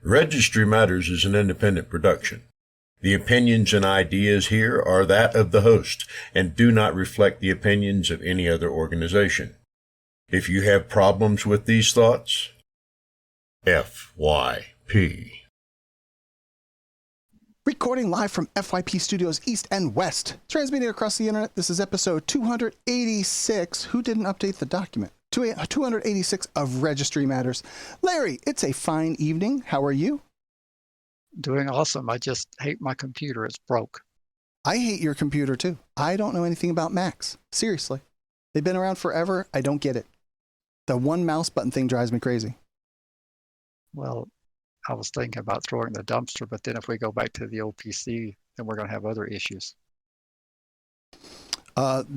Registry Matters is an independent production. The opinions and ideas here are that of the host and do not reflect the opinions of any other organization. If you have problems with these thoughts, FYP. Recording live from FYP Studios East and West. Transmitting across the internet, this is episode 286. Who didn't update the document? 286 of Registry Matters. Larry, it's a fine evening. How are you? Doing awesome. I just hate my computer. It's broke. I hate your computer too. I don't know anything about Macs. Seriously. They've been around forever. I don't get it. The one mouse button thing drives me crazy. Well, I was thinking about throwing in the dumpster, but then if we go back to the old PC, then we're going to have other issues.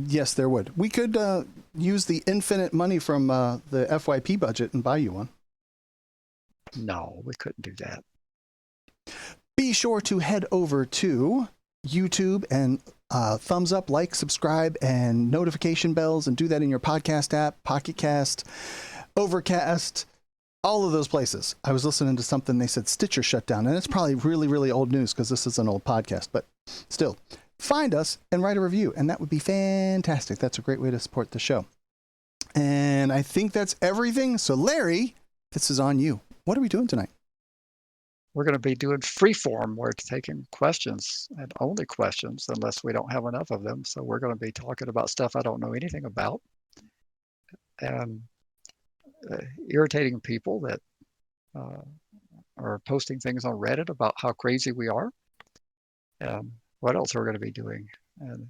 Yes, there would. We could use the infinite money from the FYP budget and buy you one. No, we couldn't do that. Be sure to head over to YouTube and thumbs up, like, subscribe, and notification bells, and do that in your podcast app, Pocket Cast, Overcast, all of those places. I was listening to something, they said Stitcher shut down, and it's probably really, really old news because this is an old podcast, but still, find us and write a review, and that would be fantastic. That's a great way to support the show. And I think that's everything. So Larry, this is on you. What are we doing tonight? We're going to be doing freeform. We're taking questions and only questions unless we don't have enough of them. So we're going to be talking about stuff I don't know anything about and irritating people that are posting things on Reddit about how crazy we are. What else are we going to be doing? And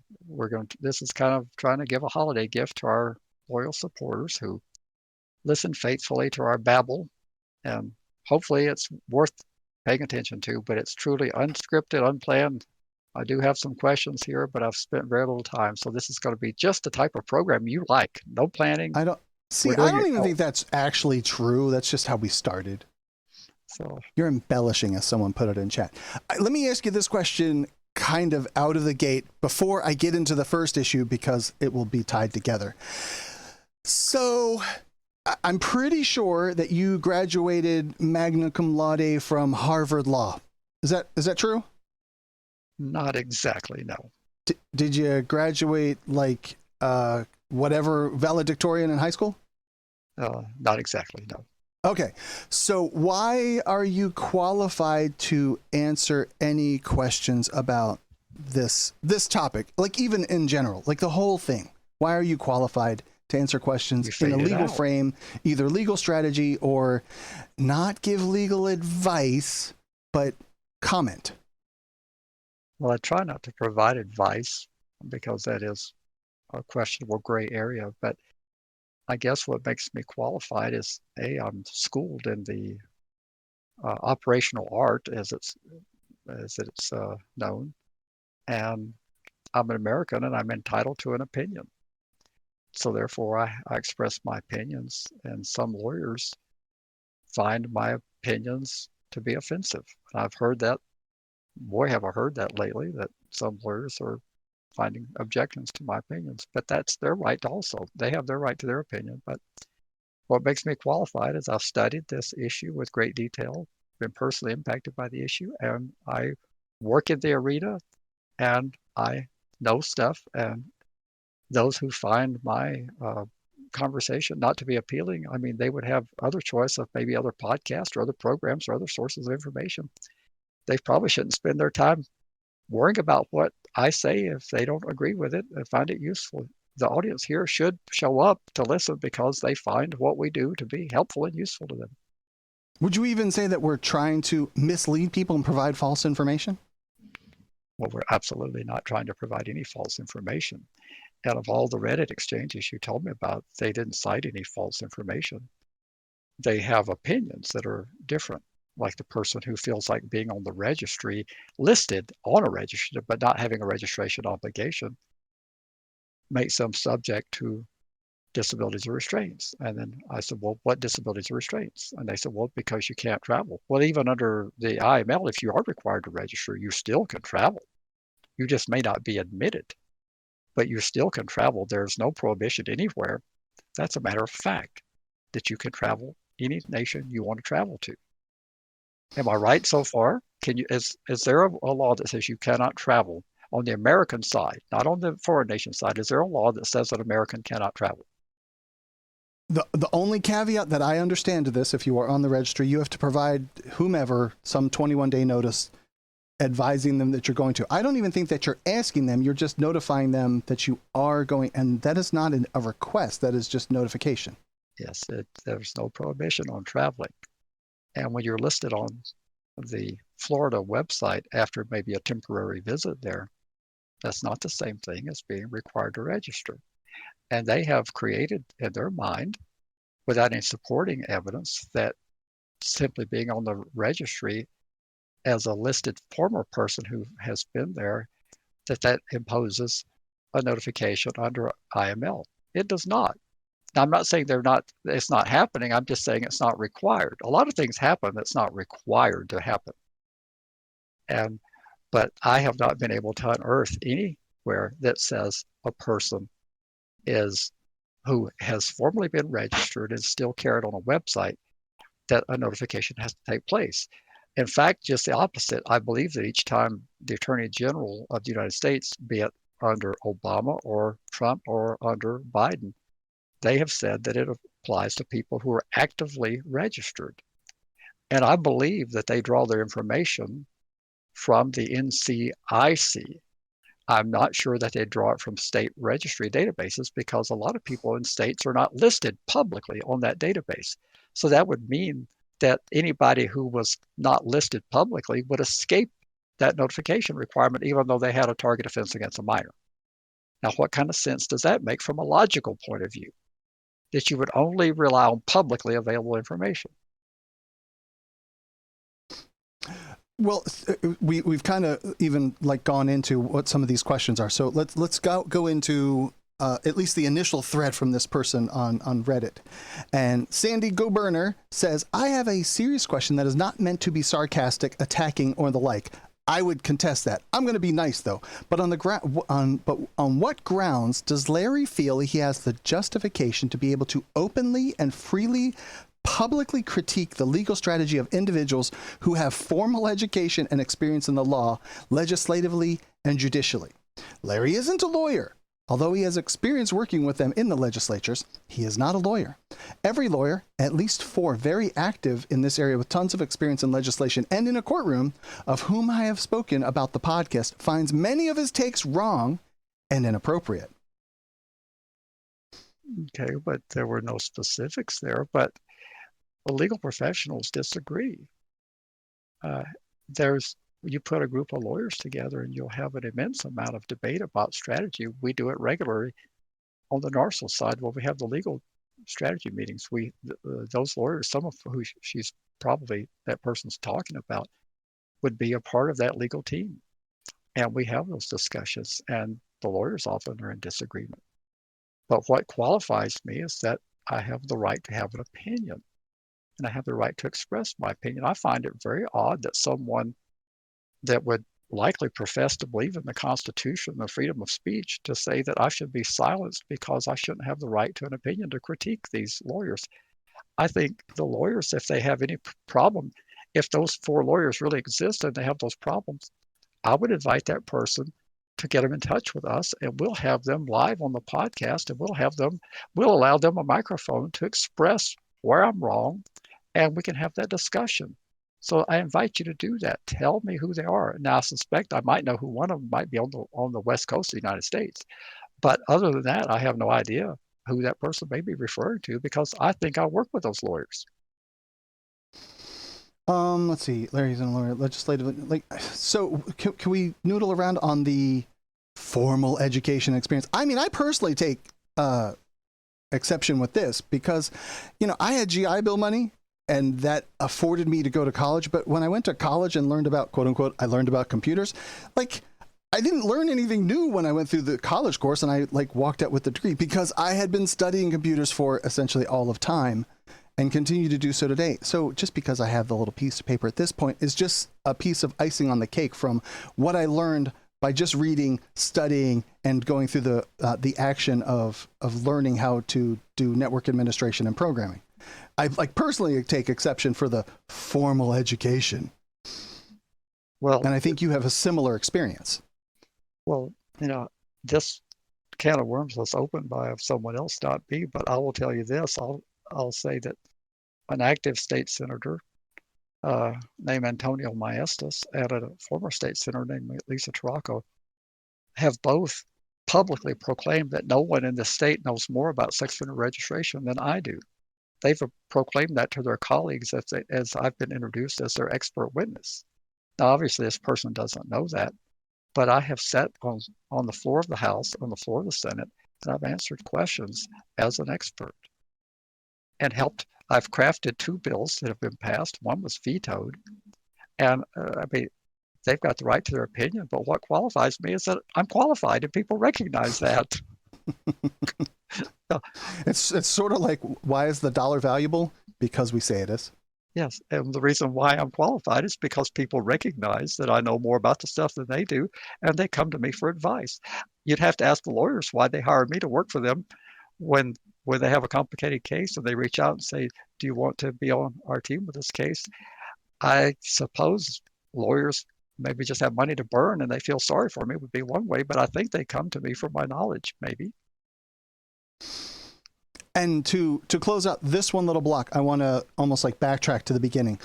this is kind of trying to give a holiday gift to our loyal supporters who listen faithfully to our babble. And hopefully it's worth paying attention to, but it's truly unscripted, unplanned. I do have some questions here, but I've spent very little time. So this is going to be just the type of program you like. No planning. I don't even think that's actually true. That's just how we started. So you're embellishing, as someone put it in chat. Let me ask you this question kind of out of the gate before I get into the first issue, because it will be tied together. So I'm pretty sure that you graduated magna cum laude from Harvard Law. Is that true? Not exactly, no. Did you graduate like whatever valedictorian in high school? Not exactly, no. Okay, so why are you qualified to answer any questions about this topic? Like even in general, like the whole thing. Why are you qualified to answer questions in a legal frame, either legal strategy or not give legal advice, but comment? Well, I try not to provide advice because that is a questionable gray area, but I guess what makes me qualified is I'm schooled in the operational art as it's known, and I'm an American and I'm entitled to an opinion. So therefore, I express my opinions, and some lawyers find my opinions to be offensive. And I've heard that. Boy, have I heard that lately, that some lawyers are finding objections to my opinions. But that's their right also. They have their right to their opinion. But what makes me qualified is I've studied this issue with great detail, been personally impacted by the issue, and I work in the arena, and I know stuff. And those who find my conversation not to be appealing, I mean, they would have other choice of maybe other podcasts or other programs or other sources of information. They probably shouldn't spend their time worrying about what I say if they don't agree with it and find it useful. The audience here should show up to listen because they find what we do to be helpful and useful to them. Would you even say that we're trying to mislead people and provide false information? Well, we're absolutely not trying to provide any false information. Out of all the Reddit exchanges you told me about, they didn't cite any false information. They have opinions that are different, like the person who feels like being on the registry, listed on a registry, but not having a registration obligation, makes them subject to disabilities or restraints. And then I said, well, what disabilities or restraints? And they said, well, because you can't travel. Well, even under the IML, if you are required to register, you still can travel. You just may not be admitted, but you still can travel. There's no prohibition anywhere. That's a matter of fact that you can travel any nation you want to travel to. Am I right so far? Is there a law that says you cannot travel on the American side, not on the foreign nation side? Is there a law that says an American cannot travel? The only caveat that I understand to this, if you are on the registry, you have to provide whomever some 21-day notice advising them that you're going to. I don't even think that you're asking them. You're just notifying them that you are going. And that is not a request. That is just notification. Yes, there's no prohibition on traveling. And when you're listed on the Florida website after maybe a temporary visit there, that's not the same thing as being required to register. And they have created in their mind, without any supporting evidence, that simply being on the registry as a listed former person who has been there, that imposes a notification under IML. It does not. Now, I'm not saying it's not happening. I'm just saying it's not required. A lot of things happen that's not required to happen. But I have not been able to unearth anywhere that says a person who has formally been registered and still carried on a website, that a notification has to take place. In fact, just the opposite. I believe that each time the Attorney General of the United States, be it under Obama or Trump or under Biden, they have said that it applies to people who are actively registered. And I believe that they draw their information from the NCIC. I'm not sure that they draw it from state registry databases, because a lot of people in states are not listed publicly on that database. So that would mean that anybody who was not listed publicly would escape that notification requirement, even though they had a target offense against a minor. Now, what kind of sense does that make from a logical point of view, that you would only rely on publicly available information? Well, we've kind of even like gone into what some of these questions are. So let's go into at least the initial thread from this person on Reddit. And Sandy Goburner says, I have a serious question that is not meant to be sarcastic, attacking, or the like. I would contest that. I'm going to be nice though. But on what grounds does Larry feel he has the justification to be able to openly and freely publicly critique the legal strategy of individuals who have formal education and experience in the law, legislatively and judicially? Larry isn't a lawyer. Although he has experience working with them in the legislatures, he is not a lawyer. Every lawyer, at least 4 very active in this area with tons of experience in legislation and in a courtroom, of whom I have spoken about the podcast, finds many of his takes wrong and inappropriate. Okay, but there were no specifics there. But the legal professionals disagree. You put a group of lawyers together and you'll have an immense amount of debate about strategy. We do it regularly on the NARSO side when we have the legal strategy meetings. Those lawyers, some of who that person's talking about, would be a part of that legal team. And we have those discussions, and the lawyers often are in disagreement. But what qualifies me is that I have the right to have an opinion, and I have the right to express my opinion. I find it very odd that someone that would likely profess to believe in the Constitution and the freedom of speech to say that I should be silenced because I shouldn't have the right to an opinion to critique these lawyers. I think the lawyers, if they have any problem, if those 4 lawyers really exist and they have those problems, I would invite that person to get them in touch with us, and we'll have them live on the podcast, and we'll allow them a microphone to express where I'm wrong, and we can have that discussion. So I invite you to do that. Tell me who they are. Now, I suspect I might know who one of them might be on the West Coast of the United States. But other than that, I have no idea who that person may be referring to, because I think I work with those lawyers. Let's see. Larry's a lawyer, legislative. So can we noodle around on the formal education experience? I mean, I personally take exception with this because, I had GI Bill money, and that afforded me to go to college. But when I went to college and learned about, quote unquote, I learned about computers, I didn't learn anything new when I went through the college course and I walked out with the degree, because I had been studying computers for essentially all of time and continue to do so today. So just because I have the little piece of paper at this point is just a piece of icing on the cake from what I learned by just reading, studying, and going through the action of learning how to do network administration and programming. I like personally take exception for the formal education. Well, And I think you have a similar experience. well, this can of worms was opened by someone else, not me. But I will tell you this: I'll say that an active state senator named Antonio Maestas and a former state senator named Lisa Taraco have both publicly proclaimed that no one in the state knows more about sex offender registration than I do. They've proclaimed that to their colleagues as I've been introduced as their expert witness. Now, obviously, this person doesn't know that, but I have sat on the floor of the House, on the floor of the Senate, and I've answered questions as an expert and helped. I've crafted 2 bills that have been passed. One was vetoed. And I mean, they've got the right to their opinion, but what qualifies me is that I'm qualified, and people recognize that. It's sort of like, why is the dollar valuable? Because we say it is. Yes, and the reason why I'm qualified is because people recognize that I know more about the stuff than they do, and they come to me for advice. You'd have to ask the lawyers why they hire me to work for them when they have a complicated case and they reach out and say, do you want to be on our team with this case? I suppose lawyers maybe just have money to burn and they feel sorry for me would be one way, but I think they come to me for my knowledge, maybe. And to close out this one little block, I want to almost like backtrack to the beginning.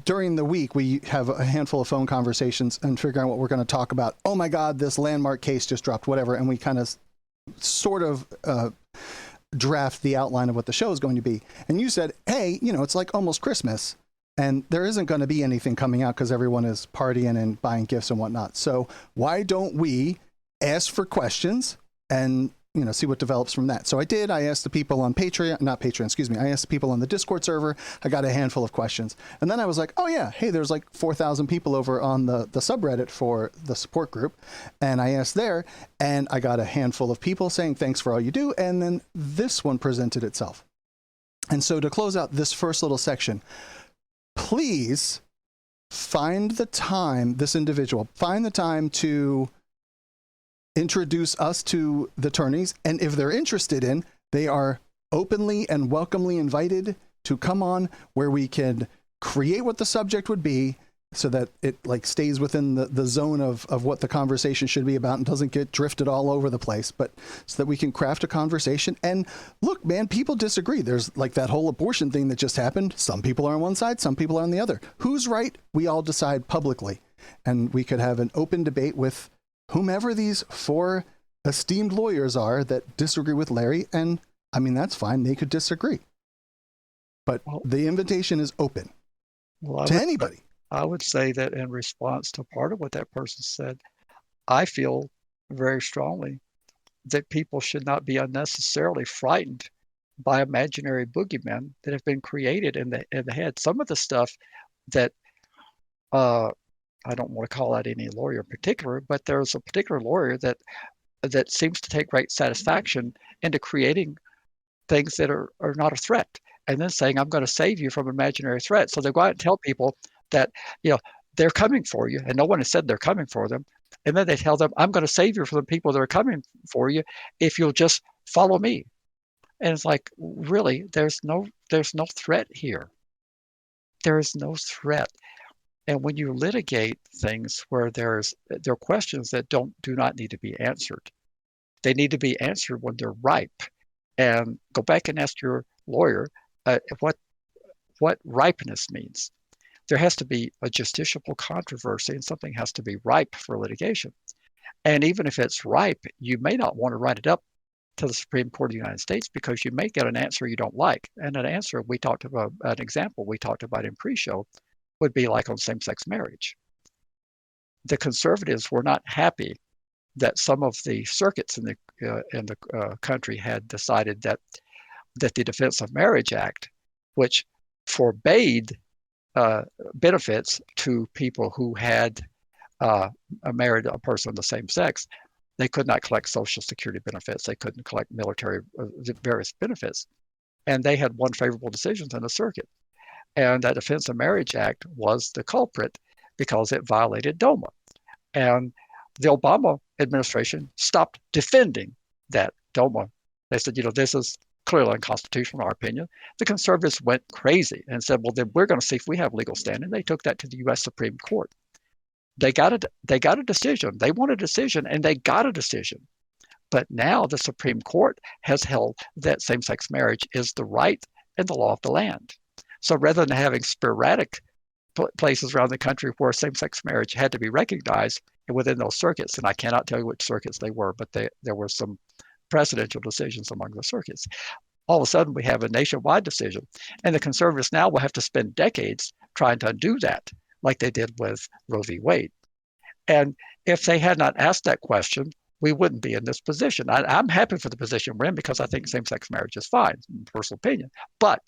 During the week, we have a handful of phone conversations and figure out what we're going to talk about. Oh my God, this landmark case just dropped, whatever. And we kind of sort of draft the outline of what the show is going to be. And you said, hey, it's like almost Christmas and there isn't going to be anything coming out because everyone is partying and buying gifts and whatnot. So why don't we ask for questions and see what develops from that. So I did. I asked the people on I asked the people on the Discord server. I got a handful of questions. And then I was like, oh yeah, hey, there's like 4,000 people over on the subreddit for the support group. And I asked there, and I got a handful of people saying, thanks for all you do. And then this one presented itself. And so to close out this first little section, please find the time to introduce us to the attorneys, and if they're interested in, they are openly and welcomely invited to come on where we can create what the subject would be so that it like stays within the zone of what the conversation should be about and doesn't get drifted all over the place, but so that we can craft a conversation. And look, man, people disagree. There's like that whole abortion thing that just happened. Some people are on one side, some people are on the other. Who's right? We all decide publicly, and we could have an open debate with whomever these 4 esteemed lawyers are that disagree with Larry. And I mean, that's fine. They could disagree. But the invitation is open to anybody. I would say that in response to part of what that person said, I feel very strongly that people should not be unnecessarily frightened by imaginary boogeymen that have been created in the head. Some of the stuff that I don't want to call out any lawyer in particular, but there's a particular lawyer that seems to take great satisfaction into creating things that are not a threat, and then saying, I'm going to save you from imaginary threat. So they go out and tell people that, they're coming for you, and no one has said they're coming for them. And then they tell them, I'm going to save you from the people that are coming for you if you'll just follow me. And it's like, really, there's no threat here. There is no threat. And when you litigate things where there are questions that do not need to be answered, they need to be answered when they're ripe. And go back and ask your lawyer what ripeness means. There has to be a justiciable controversy, and something has to be ripe for litigation. And even if it's ripe, you may not want to write it up to the Supreme Court of the United States because you may get an answer you don't like. And an example we talked about in pre-show would be like on same-sex marriage. The conservatives were not happy that some of the circuits in the country had decided that the Defense of Marriage Act, which forbade benefits to people who had married a person of the same sex, they could not collect Social Security benefits. They couldn't collect military various benefits. And they had won favorable decisions in the circuit. And that Defense of Marriage Act was the culprit because it violated DOMA. And the Obama administration stopped defending that DOMA. They said, this is clearly unconstitutional in our opinion. The conservatives went crazy and said, well, then we're going to see if we have legal standing. They took that to the U.S. Supreme Court. They got a decision. They want a decision, and they got a decision. But now the Supreme Court has held that same-sex marriage is the right and the law of the land. So rather than having sporadic places around the country where same-sex marriage had to be recognized within those circuits, and I cannot tell you which circuits they were, but there were some precedential decisions among the circuits. All of a sudden, we have a nationwide decision, and the conservatives now will have to spend decades trying to undo that, like they did with Roe v. Wade. And if they had not asked that question, we wouldn't be in this position. I'm happy for the position we're in because I think same-sex marriage is fine, personal opinion. But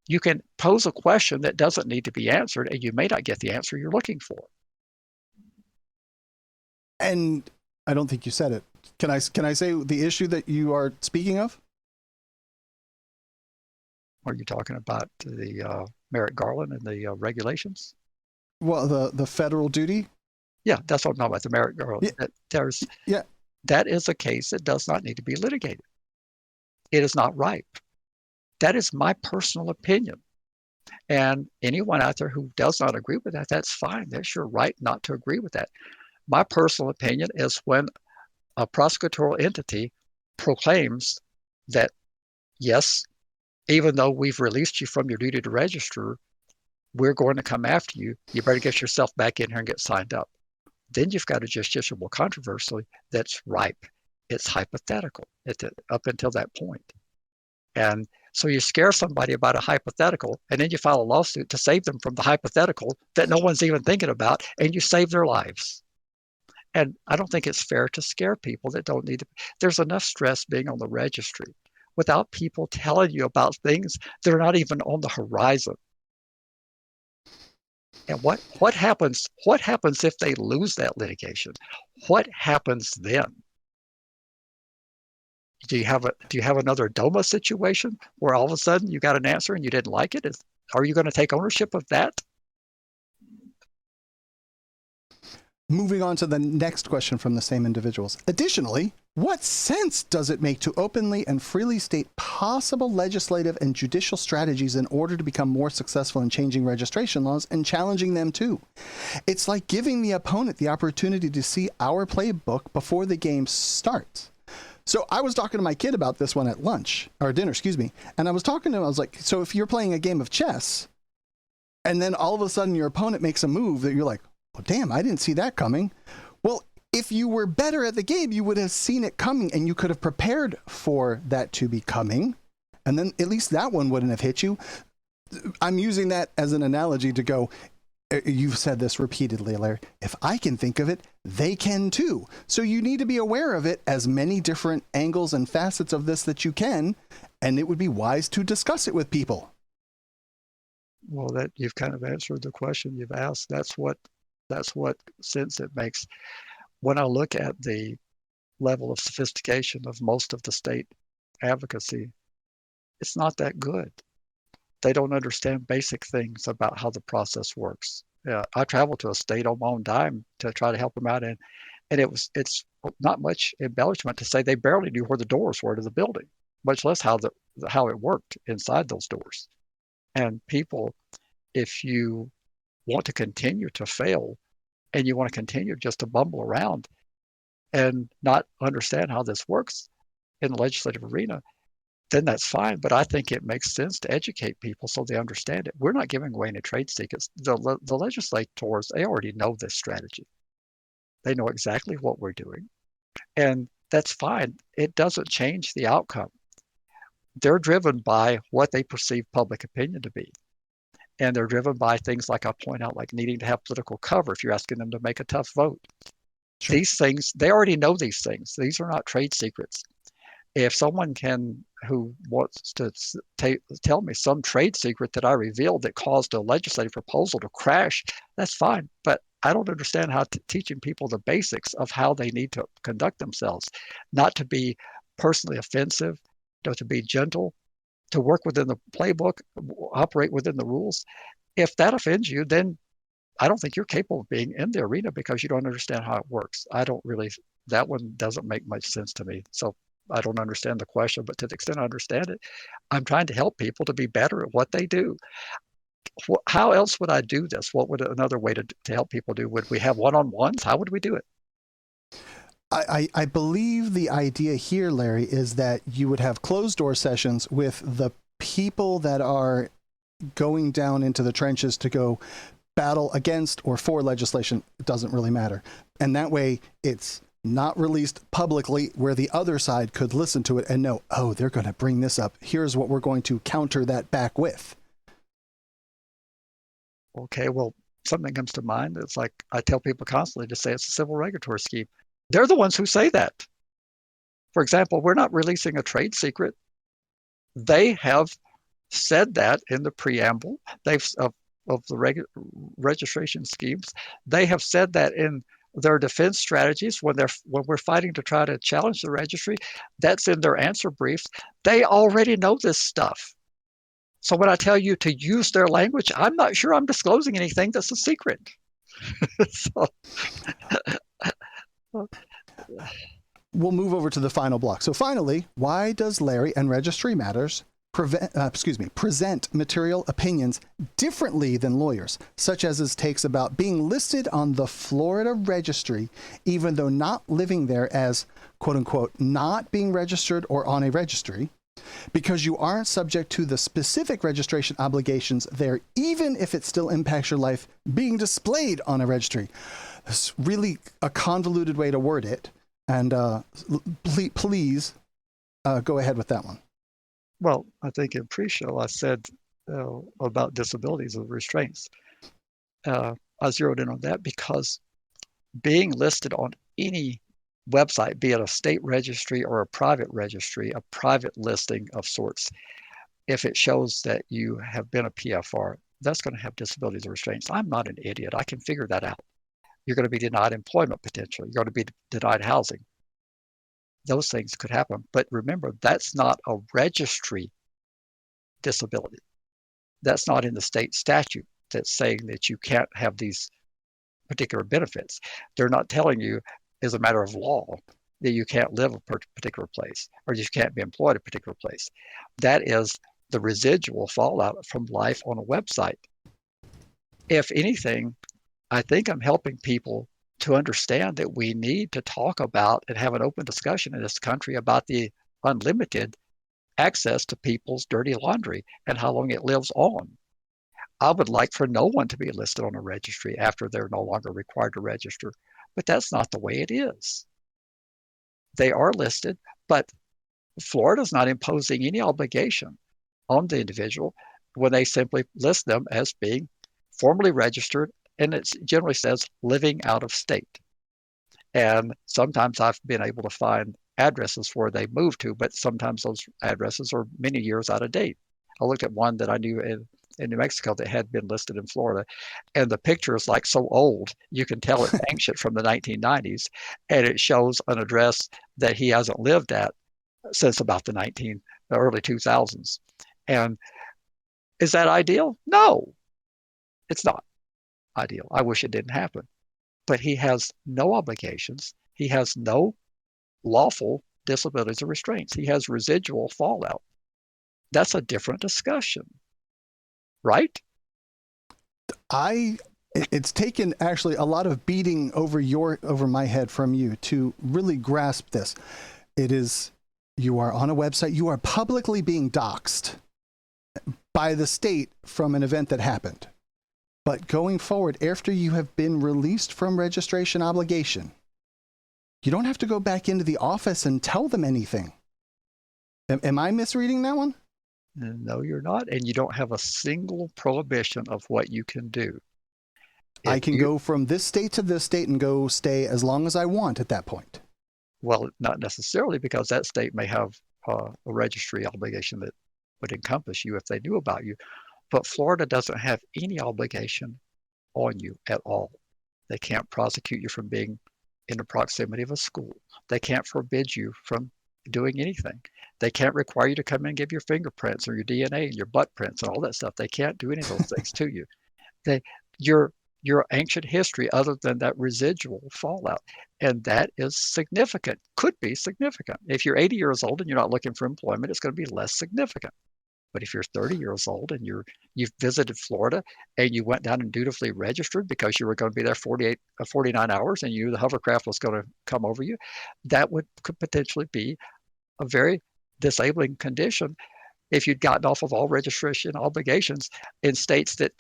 you can pose a question that doesn't need to be answered, and you may not get the answer you're looking for. And I don't think you said it. Can I say the issue that you are speaking of? Are you talking about the Merrick Garland and the regulations? Well, the federal duty. Yeah, that's what I'm talking about. The Merrick Garland. Yeah. That is a case that does not need to be litigated. It is not ripe. That is my personal opinion. And anyone out there who does not agree with that, that's fine. That's your right not to agree with that. My personal opinion is when a prosecutorial entity proclaims that, yes, even though we've released you from your duty to register, we're going to come after you. You better get yourself back in here and get signed up. Then you've got a justiciable controversy that's ripe. It's hypothetical up until that point. And so you scare somebody about a hypothetical, and then you file a lawsuit to save them from the hypothetical that no one's even thinking about, and you save their lives. And I don't think it's fair to scare people that don't need to. There's enough stress being on the registry without people telling you about things that are not even on the horizon. And what happens if they lose that litigation? What happens then? Do you have another DOMA situation where all of a sudden you got an answer and you didn't like it? Are you going to take ownership of that? Moving on to the next question from the same individuals. Additionally, what sense does it make to openly and freely state possible legislative and judicial strategies in order to become more successful in changing registration laws and challenging them too? It's like giving the opponent the opportunity to see our playbook before the game starts. So I was talking to my kid about this one at lunch, or dinner, excuse me. And I was talking to him, I was like, so if you're playing a game of chess, and then all of a sudden your opponent makes a move that you're like, well, damn, I didn't see that coming. Well, if you were better at the game, you would have seen it coming and you could have prepared for that to be coming. And then at least that one wouldn't have hit you. I'm using that as an analogy to go, you've said this repeatedly, Larry. If I can think of it, they can too. So you need to be aware of it as many different angles and facets of this that you can. And it would be wise to discuss it with people. Well, that you've kind of answered the question you've asked. That's what sense it makes. When I look at the level of sophistication of most of the state advocacy, it's not that good. They don't understand basic things about how the process works. I traveled to a state on my own dime to try to help them out, and it's not much embellishment to say they barely knew where the doors were to the building, much less how it worked inside those doors. And people, if you want to continue to fail and you want to continue just to bumble around and not understand how this works in the legislative arena, then that's fine. But I think it makes sense to educate people so they understand it. We're not giving away any trade secrets. The legislators, they already know this strategy. They know exactly what we're doing. And that's fine. It doesn't change the outcome. They're driven by what they perceive public opinion to be. And they're driven by things like I point out, like needing to have political cover if you're asking them to make a tough vote. Sure. These things, they already know these things. These are not trade secrets. If someone who wants to tell me some trade secret that I revealed that caused a legislative proposal to crash, that's fine. But I don't understand how teaching people the basics of how they need to conduct themselves, not to be personally offensive, to be gentle, to work within the playbook, operate within the rules. If that offends you, then I don't think you're capable of being in the arena because you don't understand how it works. That one doesn't make much sense to me. So I don't understand the question, but to the extent I understand it, I'm trying to help people to be better at what they do. How else would I do this? What would another way to help people do? Would we have one-on-ones? How would we do it? I believe the idea here, Larry, is that you would have closed door sessions with the people that are going down into the trenches to go battle against or for legislation. It doesn't really matter. And that way it's not released publicly where the other side could listen to it and know, oh, they're going to bring this up. Here's what we're going to counter that back with. Okay, well, something comes to mind. It's like I tell people constantly to say it's a civil regulatory scheme. They're the ones who say that. For example, we're not releasing a trade secret. They have said that in the preamble of the registration schemes. They have said that in their defense strategies when we're fighting to try to challenge the registry. That's in their answer briefs. They already know this stuff. So when I tell you to use their language, I'm not sure I'm disclosing anything that's a secret. So, we'll move over to the final block. So finally, why does Larry and Registry Matters present material opinions differently than lawyers, such as his takes about being listed on the Florida registry, even though not living there as, quote unquote, not being registered or on a registry, because you aren't subject to the specific registration obligations there, even if it still impacts your life being displayed on a registry. It's really a convoluted way to word it. And please go ahead with that one. Well, I think in pre-show I said about disabilities and restraints. I zeroed in on that because being listed on any website, be it a state registry or a private registry, a private listing of sorts, if it shows that you have been a PFR, that's going to have disabilities or restraints. I'm not an idiot. I can figure that out. You're going to be denied employment potentially. You're going to be denied housing. Those things could happen. But remember, that's not a registry disability. That's not in the state statute that's saying that you can't have these particular benefits. They're not telling you as a matter of law that you can't live a particular place or you can't be employed a particular place. That is the residual fallout from life on a website. If anything, I think I'm helping people to understand that we need to talk about and have an open discussion in this country about the unlimited access to people's dirty laundry and how long it lives on. I would like for no one to be listed on a registry after they're no longer required to register, but that's not the way it is. They are listed, but Florida's not imposing any obligation on the individual when they simply list them as being formally registered, and it generally says living out of state. And sometimes I've been able to find addresses where they moved to, but sometimes those addresses are many years out of date. I looked at one that I knew in New Mexico that had been listed in Florida, and the picture is like so old, you can tell it's ancient from the 1990s, and it shows an address that he hasn't lived at since about the early 2000s. And is that ideal? No, it's not ideal. I wish it didn't happen. But he has no obligations. He has no lawful disabilities or restraints. He has residual fallout. That's a different discussion, right? It's taken actually a lot of beating over my head from you to really grasp this. It is, you are on a website, you are publicly being doxxed by the state from an event that happened. But going forward, after you have been released from registration obligation, you don't have to go back into the office and tell them anything. Am I misreading that one? No, you're not. And you don't have a single prohibition of what you can do. I can go from this state to this state and go stay as long as I want at that point. Well, not necessarily, because that state may have a registry obligation that would encompass you if they knew about you. But Florida doesn't have any obligation on you at all. They can't prosecute you from being in the proximity of a school. They can't forbid you from doing anything. They can't require you to come in and give your fingerprints or your DNA and your butt prints and all that stuff. They can't do any of those things to you. You're your ancient history other than that residual fallout. And that is significant, could be significant. If you're 80 years old and you're not looking for employment, it's going to be less significant. But if you're 30 years old and you've visited Florida and you went down and dutifully registered because you were going to be there 49 hours and you knew the hovercraft was going to come over you, that could potentially be a very disabling condition if you'd gotten off of all registration obligations in states that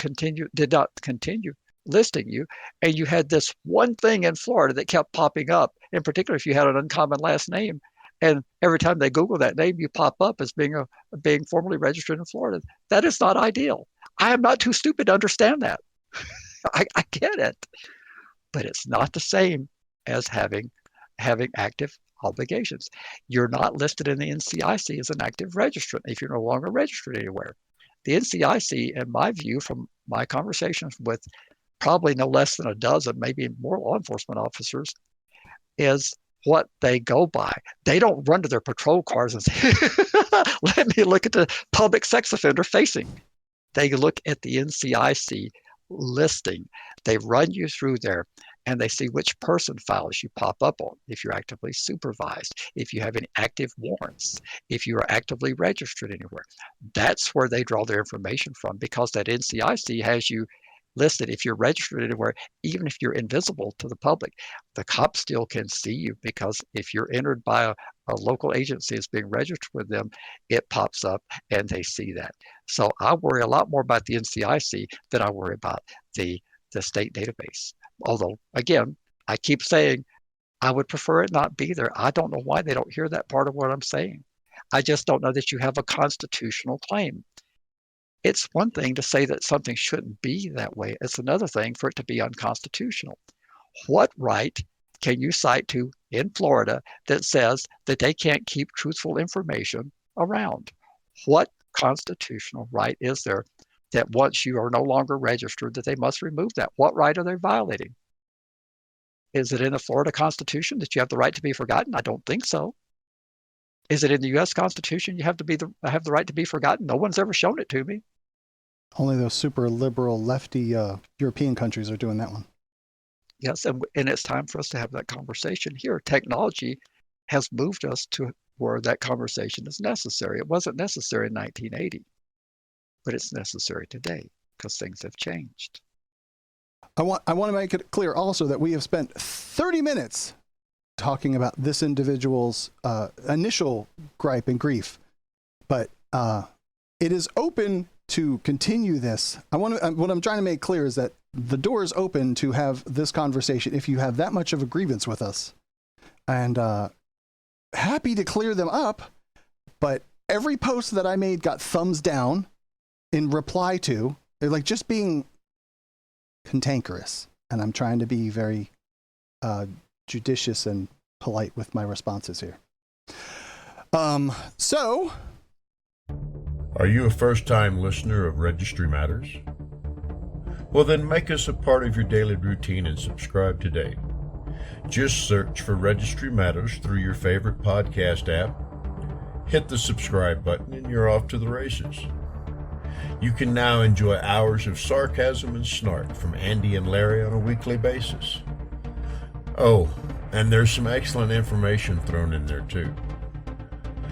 did not continue listing you, and you had this one thing in Florida that kept popping up, in particular if you had an uncommon last name, and every time they Google that name, you pop up as being formally registered in Florida. That is not ideal. I am not too stupid to understand that. I get it, but it's not the same as having active obligations. You're not listed in the NCIC as an active registrant if you're no longer registered anywhere. The NCIC, in my view, from my conversations with probably no less than a dozen, maybe more law enforcement officers, is what they go by. They don't run to their patrol cars and say, let me look at the public sex offender facing. They look at the NCIC listing. They run you through there and they see which person files you pop up on, if you're actively supervised, if you have any active warrants, if you are actively registered anywhere. That's where they draw their information from, because that NCIC has you listed if you're registered anywhere, even if you're invisible to the public. The cops still can see you, because if you're entered by a local agency as being registered with them, it pops up and they see that. So I worry a lot more about the NCIC than I worry about the state database. Although, again, I keep saying I would prefer it not be there. I don't know why they don't hear that part of what I'm saying. I just don't know that you have a constitutional claim. It's one thing to say that something shouldn't be that way. It's another thing for it to be unconstitutional. What right can you cite to in Florida that says that they can't keep truthful information around? What constitutional right is there that once you are no longer registered, that they must remove that? What right are they violating? Is it in the Florida Constitution that you have the right to be forgotten? I don't think so. Is it in the U.S. Constitution you have the right to be forgotten? No one's ever shown it to me. Only those super liberal lefty European countries are doing that one. Yes, and it's time for us to have that conversation here. Technology has moved us to where that conversation is necessary. It wasn't necessary in 1980, but it's necessary today because things have changed. I want to make it clear also that we have spent 30 minutes talking about this individual's initial gripe and grief, but it is open to continue this. What I'm trying to make clear is that the door is open to have this conversation if you have that much of a grievance with us, and happy to clear them up. But every post that I made got thumbs down in reply to. They're like just being cantankerous, and I'm trying to be very judicious and polite with my responses here. So, are you a first-time listener of Registry Matters? Well, then make us a part of your daily routine and subscribe today. Just search for Registry Matters through your favorite podcast app. Hit the subscribe button and you're off to the races. You can now enjoy hours of sarcasm and snark from Andy and Larry on a weekly basis. Oh, and there's some excellent information thrown in there too.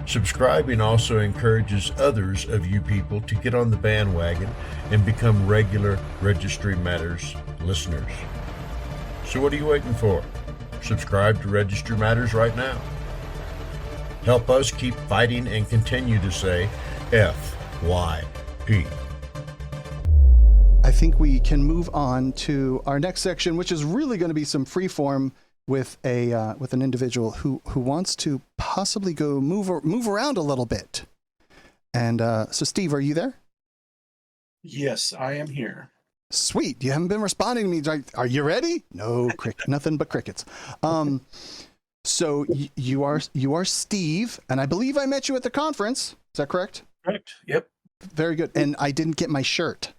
Subscribing also encourages others of you people to get on the bandwagon and become regular Registry Matters listeners. So what are you waiting for? Subscribe to Registry Matters right now. Help us keep fighting and continue to say FYP. I think we can move on to our next section, which is really going to be some freeform with an individual who wants to possibly go move around a little bit. And so, Steve, are you there? Yes, I am here. Sweet. You haven't been responding to me. Are you ready? No, nothing but crickets. So you are Steve, and I believe I met you at the conference. Is that correct? Correct. Yep. Very good. And I didn't get my shirt.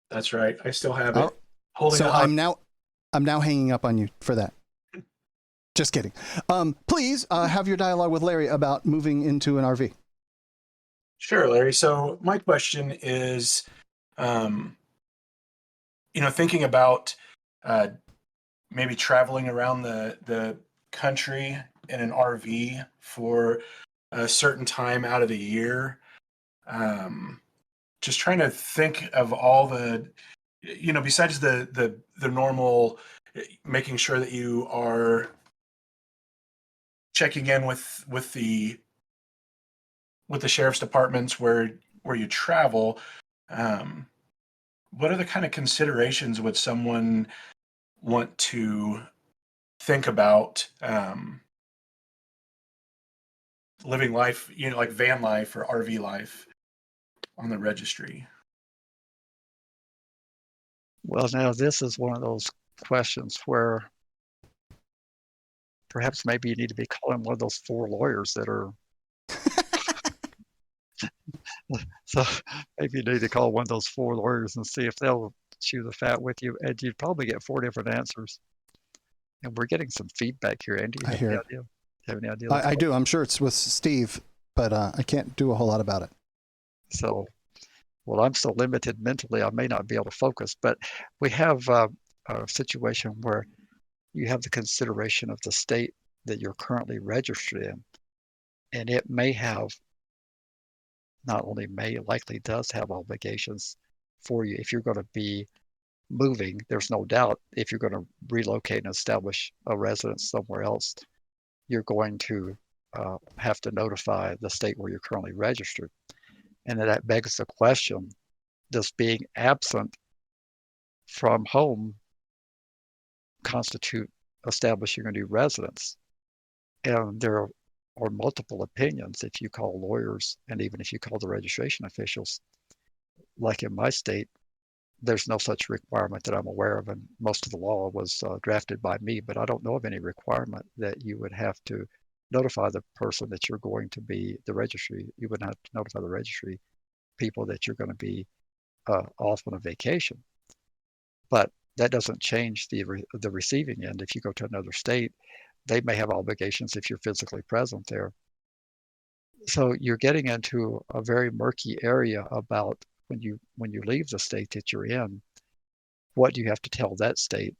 That's right. I still have it. So I'm now hanging up on you for that. Just kidding. Please have your dialogue with Larry about moving into an RV. Sure, Larry. So my question is, thinking about maybe traveling around the country in an RV for a certain time out of the year. Just trying to think of all the, besides the normal, making sure that you are checking in with the sheriff's departments where you travel. What are the kind of considerations would someone want to think about living life, like van life or RV life on the registry? Well, now this is one of those questions where perhaps maybe you need to be calling one of those 4 lawyers that are. So maybe you need to call one of those 4 lawyers and see if they'll chew the fat with you, and you'd probably get 4 different answers. And we're getting some feedback here, Andy. I hear it. Have any idea? I do. I'm sure it's with Steve, but I can't do a whole lot about it. So, well, I'm so limited mentally, I may not be able to focus. But we have a situation where you have the consideration of the state that you're currently registered in, and it may have, not only may, likely does have obligations for you if you're going to be moving. There's no doubt if you're going to relocate and establish a residence somewhere else, you're going to have to notify the state where you're currently registered. And that begs the question, does being absent from home constitute establishing a new residence? And there are multiple opinions if you call lawyers, and even if you call the registration officials. Like in my state, there's no such requirement that I'm aware of, and most of the law was drafted by me, but I don't know of any requirement that you would have to notify the person that you're going to be, the registry, you would have to notify the registry people that you're going to be off on a vacation. But that doesn't change the receiving end. If you go to another state, they may have obligations if you're physically present there. So you're getting into a very murky area about when you leave the state that you're in, what do you have to tell that state?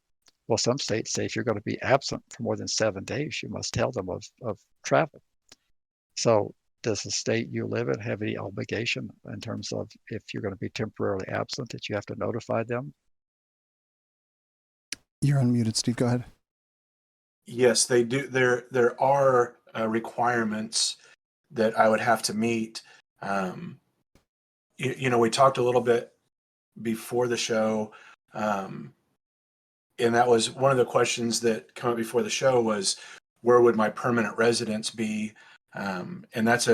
Well, some states say if you're going to be absent for more than 7 days, you must tell them of travel. So does the state you live in have any obligation in terms of if you're going to be temporarily absent that you have to notify them? You're unmuted, Steve. Go ahead. Yes, they do. There are requirements that I would have to meet. We talked a little bit before the show, and that was one of the questions that came up before the show was, where would my permanent residence be? And that's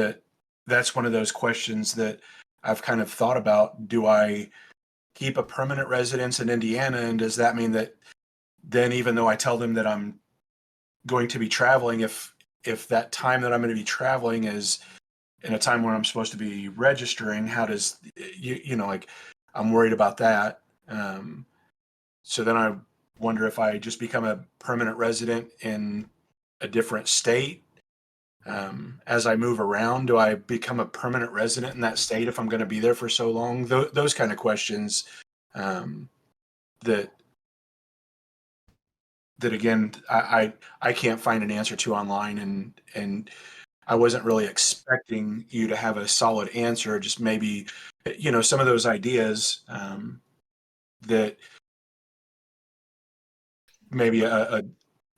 one of those questions that I've kind of thought about. Do I keep a permanent residence in Indiana, and does that mean that then, even though I tell them that I'm going to be traveling, if that time that I'm going to be traveling is in a time when I'm supposed to be registering, how does like, I'm worried about that. So then I wonder if I just become a permanent resident in a different state. As I move around, do I become a permanent resident in that state if I'm going to be there for so long? Those kind of questions that again, I can't find an answer to online, and I wasn't really expecting you to have a solid answer. Just maybe, some of those ideas that maybe a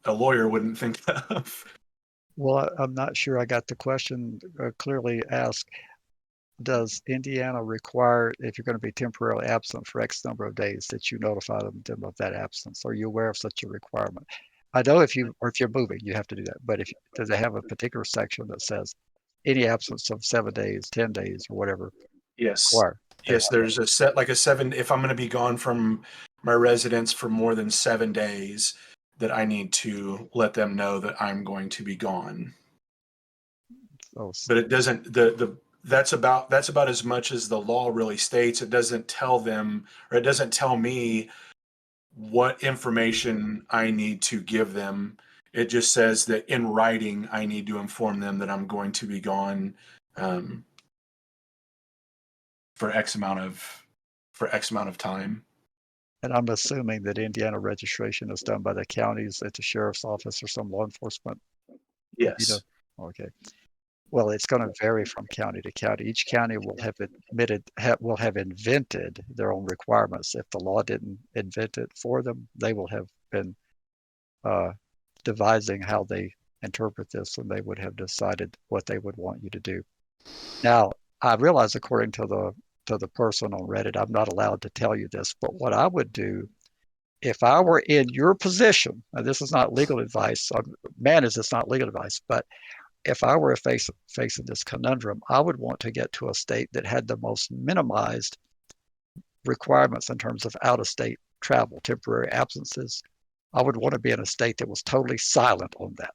lawyer wouldn't think of. Well, I'm not sure I got the question clearly asked. Does Indiana require, if you're going to be temporarily absent for X number of days, that you notify them of that absence? Are you aware of such a requirement? I know if you're moving, you have to do that. But does they have a particular section that says any absence of 7 days, 10 days, or whatever? Yes. Require? Yes, there's a set, like a 7. If I'm going to be gone from my residence for more than 7 days, that I need to let them know that I'm going to be gone. Oh, But it doesn't. That's about as much as the law really states. It doesn't tell them, or it doesn't tell me what information I need to give them. It just says that in writing, I need to inform them that I'm going to be gone for X amount of time. And I'm assuming that Indiana registration is done by the counties at the sheriff's office or some law enforcement. Yes. Okay. Well, it's going to vary from county to county. Each county will have invented their own requirements. If the law didn't invent it for them, they will have been devising how they interpret this, and they would have decided what they would want you to do. Now, I realize, according to the person on Reddit, I'm not allowed to tell you this, but what I would do if I were in your position, and this is not legal advice, it's not legal advice, but if I were facing this conundrum, I would want to get to a state that had the most minimized requirements in terms of out-of-state travel, temporary absences. I would want to be in a state that was totally silent on that.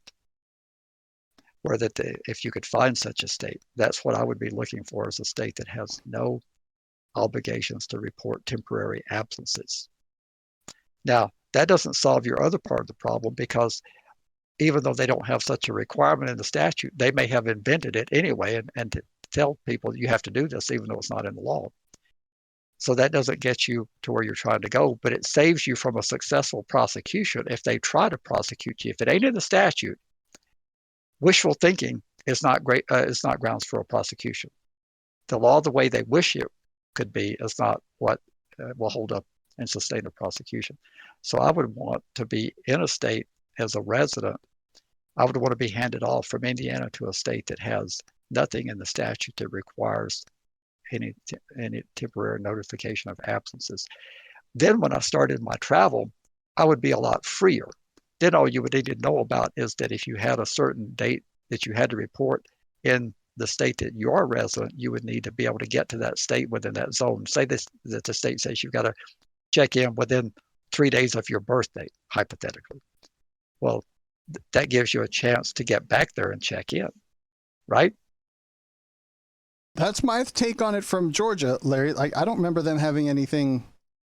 Where if you could find such a state, that's what I would be looking for, is a state that has no obligations to report temporary absences. Now, that doesn't solve your other part of the problem, because even though they don't have such a requirement in the statute, they may have invented it anyway and to tell people you have to do this even though it's not in the law. So that doesn't get you to where you're trying to go, but it saves you from a successful prosecution if they try to prosecute you. If it ain't in the statute, wishful thinking is not great. It's not grounds for a prosecution. The law, the way they wish it could be, is not what will hold up and sustain a prosecution. So I would want to be in a state as a resident. I would want to be handed off from Indiana to a state that has nothing in the statute that requires any temporary notification of absences. Then when I started my travel, I would be a lot freer. Then all you would need to know about is that if you had a certain date that you had to report in the state that you are resident, you would need to be able to get to that state within that zone. Say that the state says you've got to check in within 3 days of your birthday, hypothetically. Well, that gives you a chance to get back there and check in, right? That's my take on it from Georgia, Larry. Like, I don't remember them having anything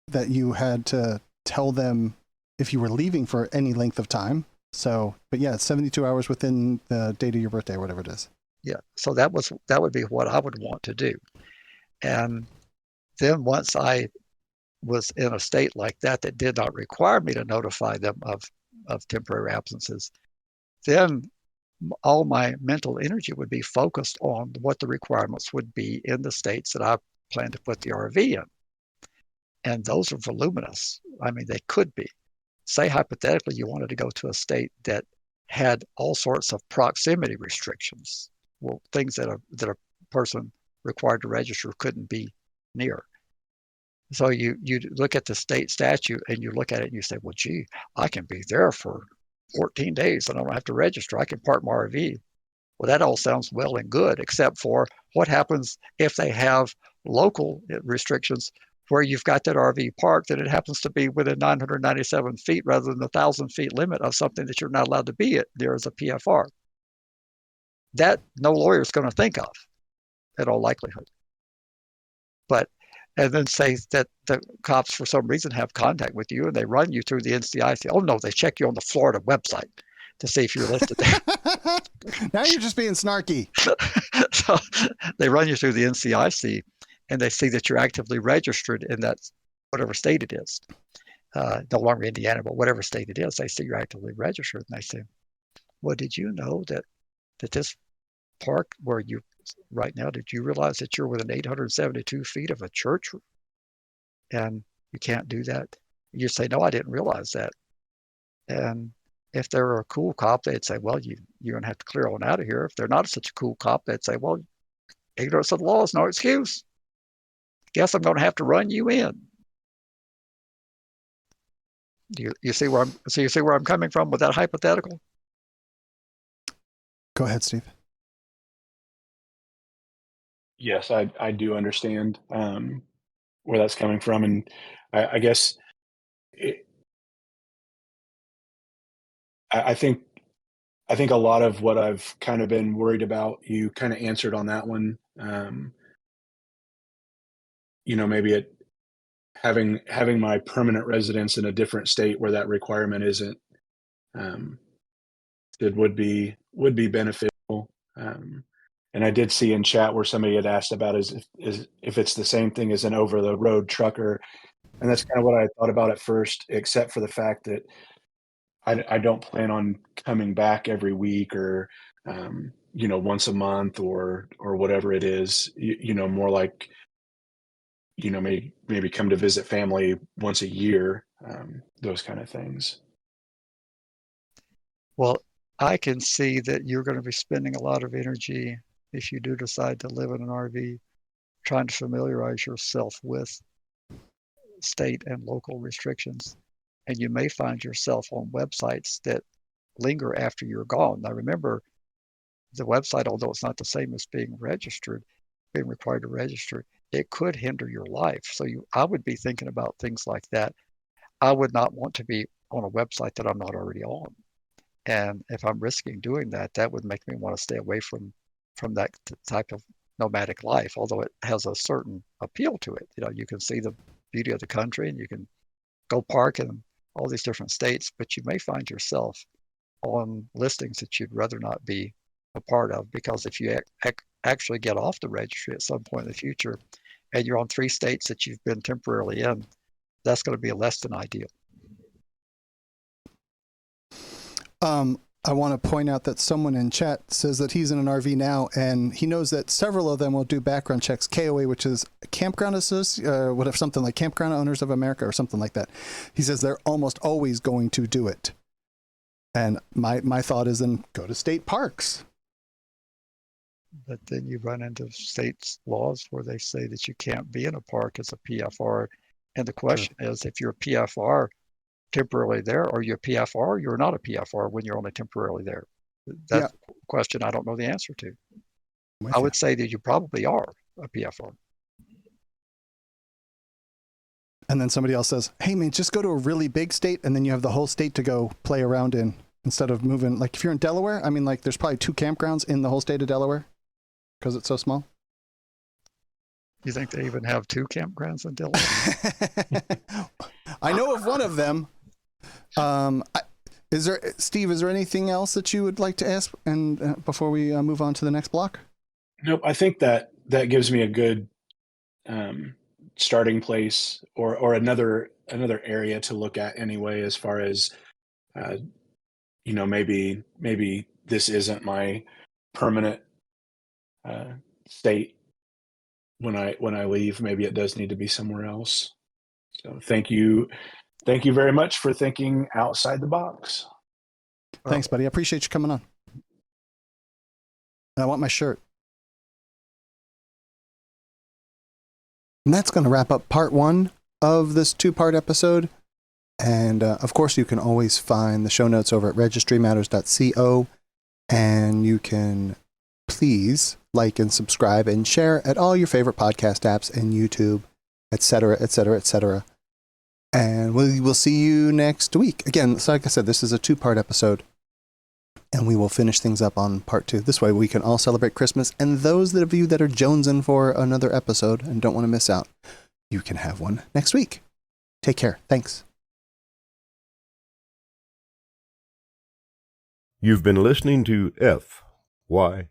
that you had to tell them if you were leaving for any length of time. So, but yeah, it's 72 hours within the date of your birthday or whatever it is. Yeah. So that would be what I would want to do. And then once I was in a state like that did not require me to notify them of temporary absences, then all my mental energy would be focused on what the requirements would be in the states that I plan to put the RV in. And those are voluminous. I mean, they could be. Say hypothetically you wanted to go to a state that had all sorts of proximity restrictions, well, things that a person required to register couldn't be near. So you look at the state statute and you look at it and you say, well, gee, I can be there for 14 days and I don't have to register. I can park my RV. Well, that all sounds well and good, except for what happens if they have local restrictions where you've got that RV parked and it happens to be within 997 feet rather than the 1,000 feet limit of something that you're not allowed to be at there as a PFR. That no lawyer is going to think of in all likelihood. And then say that the cops for some reason have contact with you and they run you through the NCIC. Oh no, they check you on the Florida website to see if you're listed there. Now you're just being snarky. So they run you through the NCIC and they see that you're actively registered in that whatever state it is. No longer Indiana, but whatever state it is, they see you're actively registered and they say, well, did you know that this park where you right now, did you realize that you're within 872 feet of a church and you can't do that? You say, no, I didn't realize that. And if they were a cool cop, they'd say, well, you're going to have to clear on out of here. If they're not such a cool cop, they'd say, well, ignorance of the law is no excuse. Guess I'm going to have to run you in. You see where I'm coming from with that hypothetical? Go ahead, Steve. Yes, I do understand where that's coming from, and I guess I think a lot of what I've kind of been worried about, you kind of answered on that one. Maybe having my permanent residence in a different state where that requirement isn't, it would be beneficial. And I did see in chat where somebody had asked about is if it's the same thing as an over the road trucker. And that's kind of what I thought about at first, except for the fact that I don't plan on coming back every week or, once a month or whatever it is, more like, maybe come to visit family once a year, those kind of things. Well, I can see that you're going to be spending a lot of energy if you do decide to live in an RV, trying to familiarize yourself with state and local restrictions. And you may find yourself on websites that linger after you're gone. Now, remember, the website, although it's not the same as being required to register, it could hinder your life. So I would be thinking about things like that. I would not want to be on a website that I'm not already on. And if I'm risking doing that, that would make me want to stay away from that type of nomadic life, although it has a certain appeal to it. You can see the beauty of the country and you can go park in all these different states, but you may find yourself on listings that you'd rather not be a part of, because if you actually get off the registry at some point in the future and you're on 3 states that you've been temporarily in, that's going to be less than ideal. I want to point out that someone in chat says that he's in an RV now, and he knows that several of them will do background checks. KOA, which is Campground whatever, something like Campground Owners of America or something like that. He says they're almost always going to do it. And my thought is then go to state parks. But then you run into states' laws where they say that you can't be in a park as a PFR. And the question is, if you're a PFR temporarily there, are you a PFR? You're not a PFR when you're only temporarily there. That's a question I don't know the answer to. I would say that you probably are a PFR. And then somebody else says, hey man, just go to a really big state and then you have the whole state to go play around in instead of moving. Like if you're in Delaware, I mean, like there's probably 2 campgrounds in the whole state of Delaware because it's so small. You think they even have 2 campgrounds in Delaware? I know of one of them. Steve, is there anything else that you would like to ask and before we move on to the next block? Nope. I think that gives me a good starting place or another area to look at anyway, as far as maybe this isn't my permanent state when I leave. Maybe it does need to be somewhere else. So thank you very much for thinking outside the box. Thanks, buddy. I appreciate you coming on. And I want my shirt. And that's going to wrap up part 1 of this 2-part episode. And of course, you can always find the show notes over at registrymatters.co. And you can please like and subscribe and share at all your favorite podcast apps and YouTube, etc., etc., etc. And we will see you next week. Again, so like I said, this is a 2-part episode. And we will finish things up on part 2. This way we can all celebrate Christmas. And those of you that are jonesing for another episode and don't want to miss out, you can have one next week. Take care. Thanks. You've been listening to FYP.